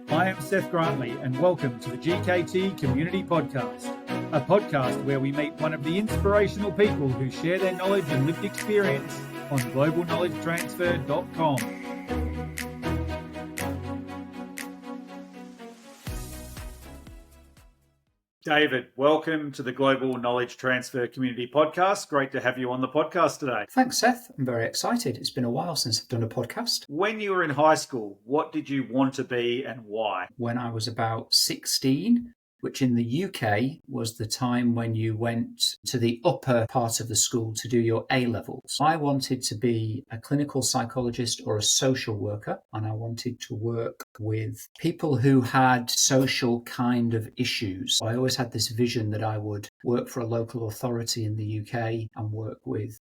I am Seth Grantley, and welcome to the GKT Community Podcast, a podcast where we meet one of the inspirational people who share their knowledge and lived experience on globalknowledgetransfer.com. David, welcome to the Global Knowledge Transfer Community Podcast. Great to have you on the podcast today. Thanks, Seth. I'm very excited. It's been a while since I've done a podcast. When you were in high school, what did you want to be and why? When I was about 16, which in the UK was the time when you went to the upper part of the school to do your A-levels. I wanted to be a clinical psychologist or a social worker, and I wanted to work with people who had social kind of issues. I always had this vision that I would work for a local authority in the UK and work with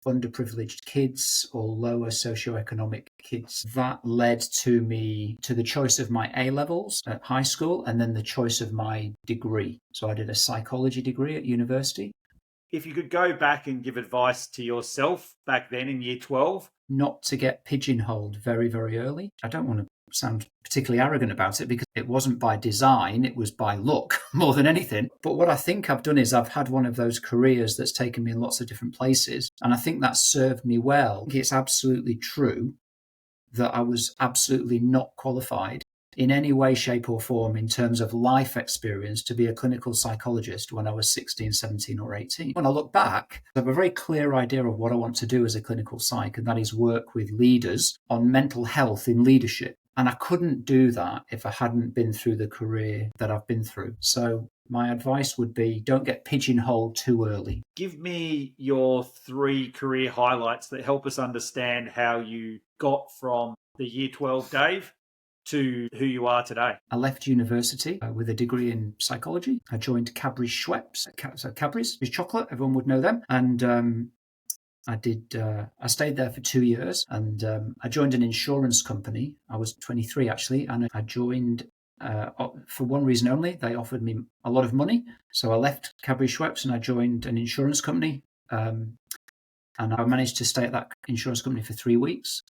underprivileged kids or lower socioeconomic kids. That led to me to the choice of my A-levels at high school and then the choice of my degree. So I did a psychology degree at university. If you could go back and give advice to yourself back then in year 12? Not to get pigeonholed very, very early. I don't want to sound particularly arrogant about it because it wasn't by design, it was by luck more than anything. But what I think I've done is I've had one of those careers that's taken me in lots of different places. And I think that served me well. It's absolutely true that I was absolutely not qualified in any way, shape or form in terms of life experience to be a clinical psychologist when I was 16, 17 or 18. When I look back, I have a very clear idea of what I want to do as a clinical psych, and that is work with leaders on mental health in leadership. And I couldn't do that if I hadn't been through the career that I've been through. So my advice would be don't get pigeonholed too early. Give me your 3 career highlights that help us understand how you got from the year 12 Dave to who you are today. I left university with a degree in psychology. I joined Cadbury's Schweppes. So Cadbury's is chocolate, everyone would know them. And I stayed there for 2 years and I joined an insurance company. I was 23 actually, and I joined for one reason only. They offered me a lot of money. So I left Cadbury's Schweppes and I joined an insurance company. And I managed to stay at that insurance company for 3 weeks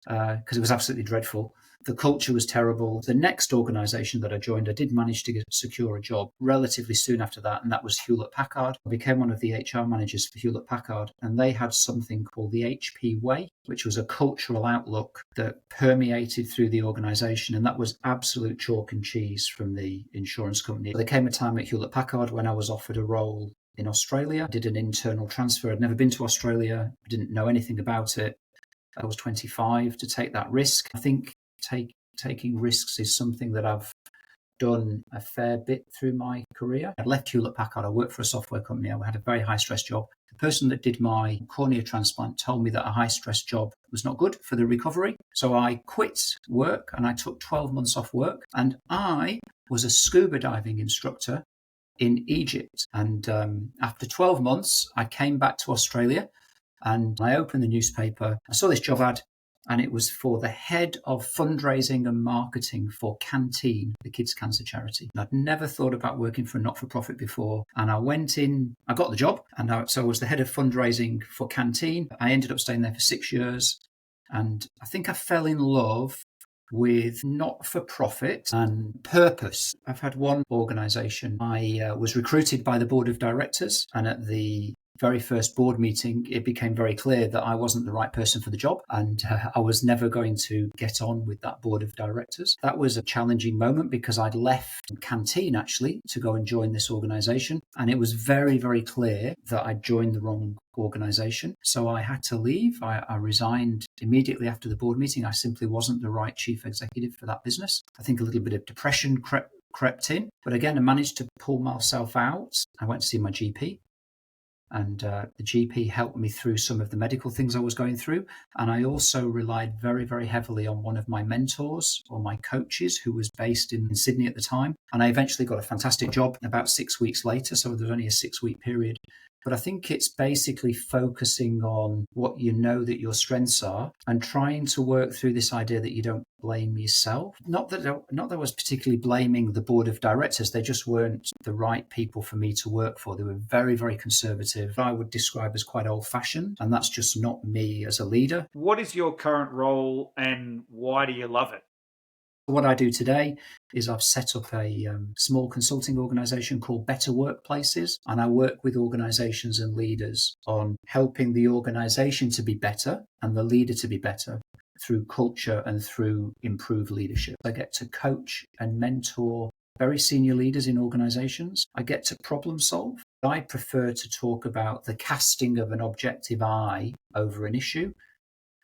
because it was absolutely dreadful. The culture was terrible. The next organisation that I joined, I did manage to secure a job relatively soon after that, and that was Hewlett-Packard. I became one of the HR managers for Hewlett-Packard, and they had something called the HP Way, which was a cultural outlook that permeated through the organisation, and that was absolute chalk and cheese from the insurance company. There came a time at Hewlett-Packard when I was offered a role in Australia. I did an internal transfer. I'd never been to Australia. I didn't know anything about it. I was 25 to take that risk. I think taking risks is something that I've done a fair bit through my career. I left Hewlett-Packard. I worked for a software company. I had a very high-stress job. The person that did my cornea transplant told me that a high-stress job was not good for the recovery. So I quit work and I took 12 months off work. And I was a scuba diving instructor in Egypt. And after 12 months, I came back to Australia and I opened the newspaper. I saw this job ad. And it was for the head of fundraising and marketing for Canteen, the kids' cancer charity. And I'd never thought about working for a not-for-profit before. And I went in, I got the job. And so I was the head of fundraising for Canteen. I ended up staying there for 6 years. And I think I fell in love with not-for-profit and purpose. I've had one organisation. I was recruited by the board of directors, and at the very first board meeting, it became very clear that I wasn't the right person for the job and I was never going to get on with that board of directors. That was a challenging moment because I'd left Canteen actually to go and join this organisation, and it was very, very clear that I'd joined the wrong organisation. So I had to leave. I resigned immediately after the board meeting. I simply wasn't the right chief executive for that business. I think a little bit of depression crept in, but again, I managed to pull myself out. I went to see my GP. And the GP helped me through some of the medical things I was going through. And I also relied very, very heavily on one of my mentors or my coaches who was based in Sydney at the time. And I eventually got a fantastic job about 6 weeks later. So there was only a 6-week period. But I think it's basically focusing on what you know that your strengths are and trying to work through this idea that you don't blame yourself. Not that I was particularly blaming the board of directors. They just weren't the right people for me to work for. They were very, very conservative. I would describe as quite old-fashioned, and that's just not me as a leader. What is your current role and why do you love it? What I do today is I've set up a small consulting organization called Better Workplaces, and I work with organizations and leaders on helping the organization to be better and the leader to be better through culture and through improved leadership. I get to coach and mentor very senior leaders in organizations. I get to problem solve. I prefer to talk about the casting of an objective eye over an issue.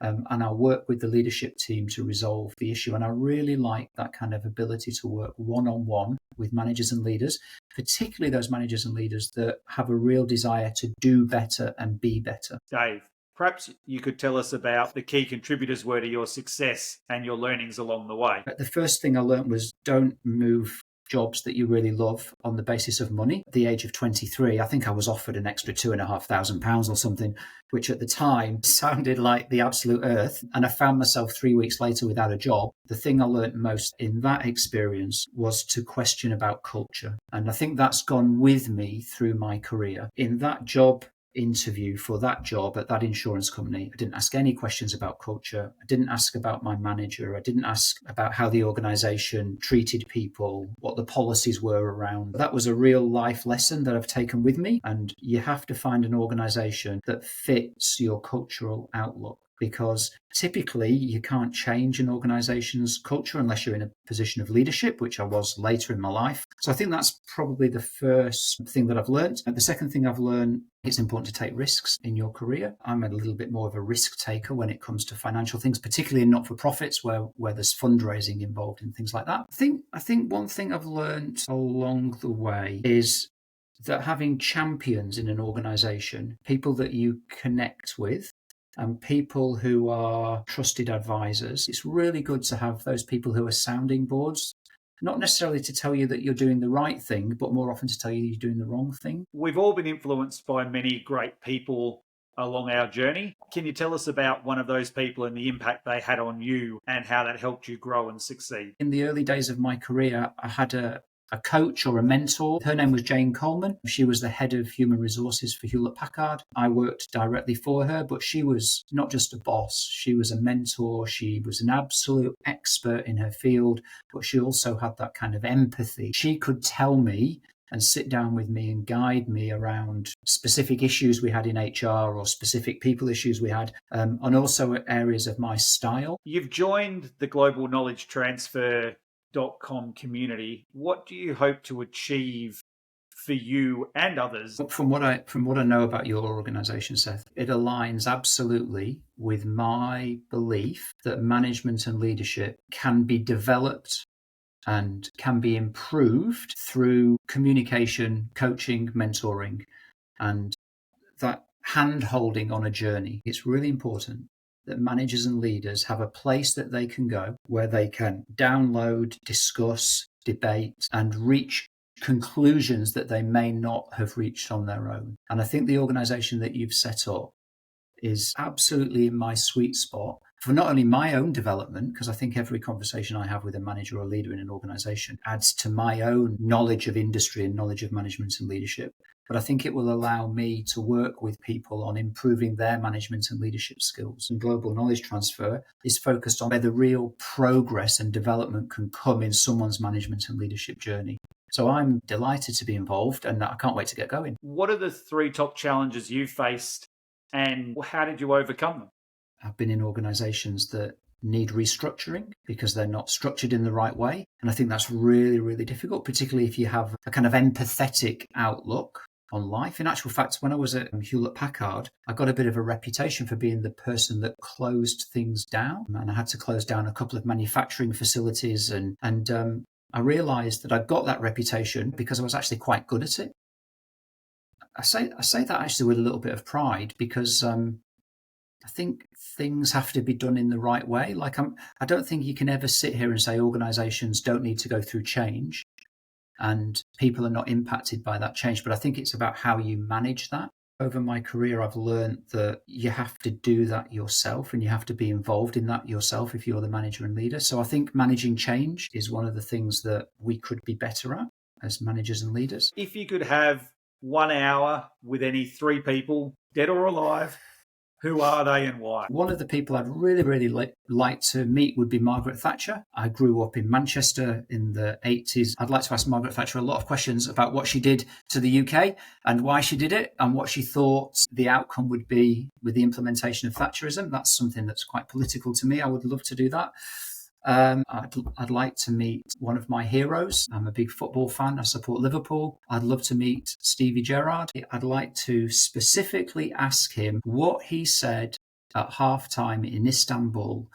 And I work with the leadership team to resolve the issue. And I really like that kind of ability to work one-on-one with managers and leaders, particularly those managers and leaders that have a real desire to do better and be better. Dave, perhaps you could tell us about the key contributors were to your success and your learnings along the way. The first thing I learned was don't move jobs that you really love on the basis of money. At the age of 23, I think I was offered an extra £2,500 or something, which at the time sounded like the absolute earth. And I found myself 3 weeks later without a job. The thing I learned most in that experience was to question about culture. And I think that's gone with me through my career. In that job interview for that job at that insurance company, I didn't ask any questions about culture. I didn't ask about my manager. I didn't ask about how the organization treated people, what the policies were around. That was a real life lesson that I've taken with me. And you have to find an organization that fits your cultural outlook, because typically you can't change an organization's culture unless you're in a position of leadership, which I was later in my life. So I think that's probably the first thing that I've learned. And the second thing I've learned, it's important to take risks in your career. I'm a little bit more of a risk taker when it comes to financial things, particularly in not-for-profits where there's fundraising involved and things like that. I think one thing I've learned along the way is that having champions in an organization, people that you connect with, and people who are trusted advisors, it's really good to have those people who are sounding boards, not necessarily to tell you that you're doing the right thing, but more often to tell you you're doing the wrong thing. We've all been influenced by many great people along our journey. Can you tell us about one of those people and the impact they had on you and how that helped you grow and succeed? In the early days of my career, I had a coach or a mentor. Her name was Jane Coleman. She was the head of human resources for Hewlett Packard. I worked directly for her, but she was not just a boss. She was a mentor. She was an absolute expert in her field, but she also had that kind of empathy. She could tell me and sit down with me and guide me around specific issues we had in HR or specific people issues we had, and also areas of my style. You've joined the Global Knowledge Transfer.com community. What do you hope to achieve for you and others? From what I know about your organization, Seth, it aligns absolutely with my belief that management and leadership can be developed and can be improved through communication, coaching, mentoring, and that hand-holding on a journey. It's really important that managers and leaders have a place that they can go where they can download, discuss, debate, and reach conclusions that they may not have reached on their own. And I think the organization that you've set up is absolutely in my sweet spot for not only my own development, because I think every conversation I have with a manager or leader in an organization adds to my own knowledge of industry and knowledge of management and leadership, but I think it will allow me to work with people on improving their management and leadership skills. And global knowledge transfer is focused on where the real progress and development can come in someone's management and leadership journey. So I'm delighted to be involved and I can't wait to get going. What are the 3 top challenges you faced and how did you overcome them? I've been in organizations that need restructuring because they're not structured in the right way. And I think that's really, really difficult, particularly if you have a kind of empathetic outlook on life. In actual fact, when I was at Hewlett Packard, I got a bit of a reputation for being the person that closed things down. And I had to close down a couple of manufacturing facilities. And I realized that I got that reputation because I was actually quite good at it. I say that actually with a little bit of pride because I think things have to be done in the right way. I don't think you can ever sit here and say organizations don't need to go through change and people are not impacted by that change. But I think it's about how you manage that. Over my career, I've learned that you have to do that yourself and you have to be involved in that yourself if you're the manager and leader. So I think managing change is one of the things that we could be better at as managers and leaders. If you could have 1 hour with any 3 people, dead or alive, who are they and why? One of the people I'd really like to meet would be Margaret Thatcher. I grew up in Manchester in the 80s. I'd like to ask Margaret Thatcher a lot of questions about what she did to the UK and why she did it and what she thought the outcome would be with the implementation of Thatcherism. That's something that's quite political to me. I would love to do that. I'd like to meet one of my heroes. I'm a big football fan. I support Liverpool. I'd love to meet Stevie Gerrard. I'd like to specifically ask him what he said at halftime in Istanbul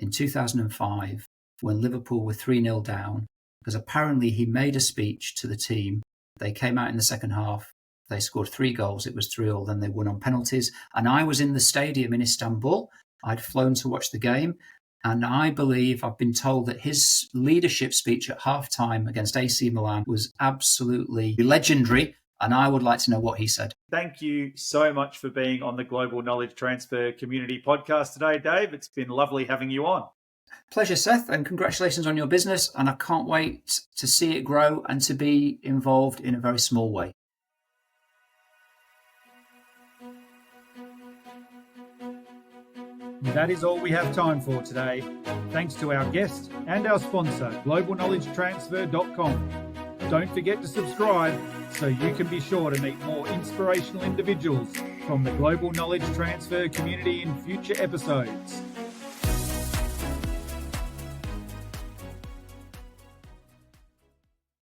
in 2005 when Liverpool were 3-0 down, because apparently he made a speech to the team. They came out in the second half. They scored 3 goals. It was 3-3. Then they won on penalties. And I was in the stadium in Istanbul. I'd flown to watch the game. And I believe, I've been told that his leadership speech at halftime against AC Milan was absolutely legendary. And I would like to know what he said. Thank you so much for being on the Global Knowledge Transfer Community podcast today, Dave. It's been lovely having you on. Pleasure, Seth, and congratulations on your business. And I can't wait to see it grow and to be involved in a very small way. That is all we have time for today. Thanks to our guest and our sponsor, globalknowledgetransfer.com. Don't forget to subscribe so you can be sure to meet more inspirational individuals from the Global Knowledge Transfer community in future episodes.